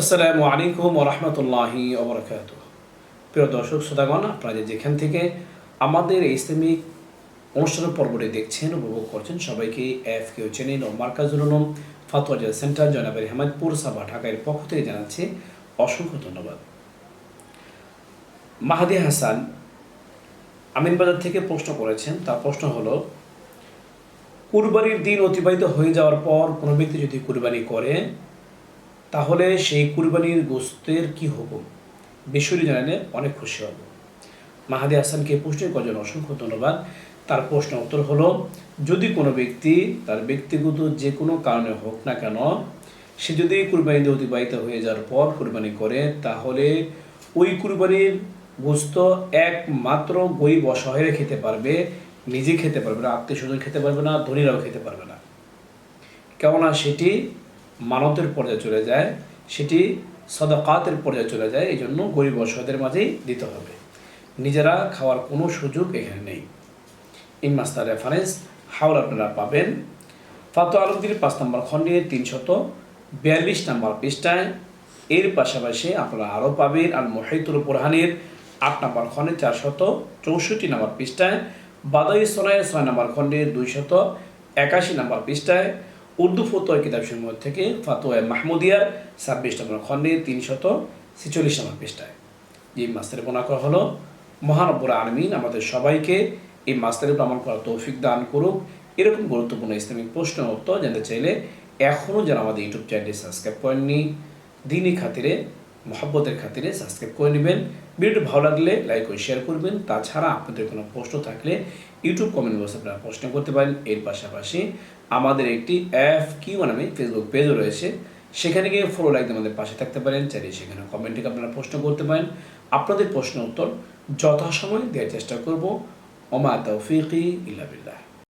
আসসালামু আলাইকুম ওয়া রাহমাতুল্লাহি ওয়া বারাকাতুহু। প্রিয় দর্শক শ্রোতাগণ, আপনারা যেখান থেকে আমাদের এই ইসলামিক অনুষ্ঠানের পর্বটি দেখছেন, উপভোগ করছেন, সবাইকে এফকিউ চ্যানেল ও মার্কাজুল উলুম ফাতোয়া সেন্টার জনাবের হেমায়তপুর সাবা ঢাকার পক্ষ থেকে জানাচ্ছি অসংখ্য ধন্যবাদ। মাহাদি হাসান আমিনবাজার থেকে প্রশ্ন করেছেন। তার প্রশ্ন হলো, কুরবানির দিন অতিবাহিত হয়ে যাওয়ার পর কোনো ব্যক্তি যদি কুরবানি করে তাহলে সেই কুরবানির গোশতের কি হুকুম? বিষয়টি জানালে অনেক খুশি হব। মাহাদি হাসানকে প্রশ্নের জন্য অসংখ্য ধন্যবাদ। তার প্রশ্নের উত্তর হলো, যদি কোনো ব্যক্তি তার ব্যক্তিগত যে কোনো কারণে হোক না কেন, সে যদি কুরবানি দিয়ে অতিবাহিত হয়ে যাওয়ার পর কুরবানি করে, তাহলে ওই কুরবানির গোশত একমাত্র গরিব অসহায়রা খেতে পারবে, নিজে খেতে পারবে না, আত্মীয় স্বজন খেতে পারবে না, ধনীরাও খেতে পারবে না। কেননা সেটি মানতের পর্যায়ে চলে যায়, সেটি সাদাকাতের পর্যায়ে চলে যায়। এই জন্য গরিব অসহায়দের মাঝেই দিতে হবে, নিজেরা খাওয়ার কোনো সুযোগ এখানে নেই। এই মাসটার রেফারেন্স হাওল আপনারা পাবেন ফাতোয়া আলমগীর 5 নম্বর খণ্ডে 342 নম্বর পৃষ্ঠায়। এর পাশাপাশি আপনারা আরও পাবেন আল মুহাইতুল বুরহানের 8 নম্বর খণ্ডে 464 নম্বর পৃষ্ঠায়, বাদাই সোনায়ের 6 নম্বর খণ্ডে 281 নম্বর পৃষ্ঠায়, উর্দু ফতোয়া কিতাবসমূহ থেকে ফাতোয়া মাহমুদিয়ার 26 নম্বর খণ্ডে 346 নম্বর পৃষ্ঠায়। এই মাসের বর্ণনা করা হলো, মহান রব্বুল আলামিন আমাদের সবাইকে এই মাসের প্রমাণ করার তৌফিক দান করুক। এরকম গুরুত্বপূর্ণ ইসলামিক প্রশ্ন উত্তর জানতে চাইলে এখনও যারা আমাদের ইউটিউব চ্যানেলটি সাবস্ক্রাইব করেননি, দিনই খাতিরে মহব্বতের খাতিরে সাবস্ক্রাইব করে নেবেন। ভিডিওটি ভালো লাগলে লাইক ও শেয়ার করবেন। তাছাড়া আপনাদের কোনো প্রশ্ন থাকলে ইউটিউব কমেন্ট বক্সে আপনারা প্রশ্ন করতে পারেন। এর পাশাপাশি আমাদের একটি এফকিউ নামে ফেসবুক পেজও রয়েছে, সেখানে গিয়ে ফলো লাইক দিয়ে আমাদের পাশে থাকতে পারেন। চাইলে সেখানে কমেন্টে আপনারা প্রশ্ন করতে পারেন। আপনাদের প্রশ্ন উত্তর যথাসময়ে দেওয়ার চেষ্টা করব। ওমা তৌফিকি ইল্লা বিল্লাহ।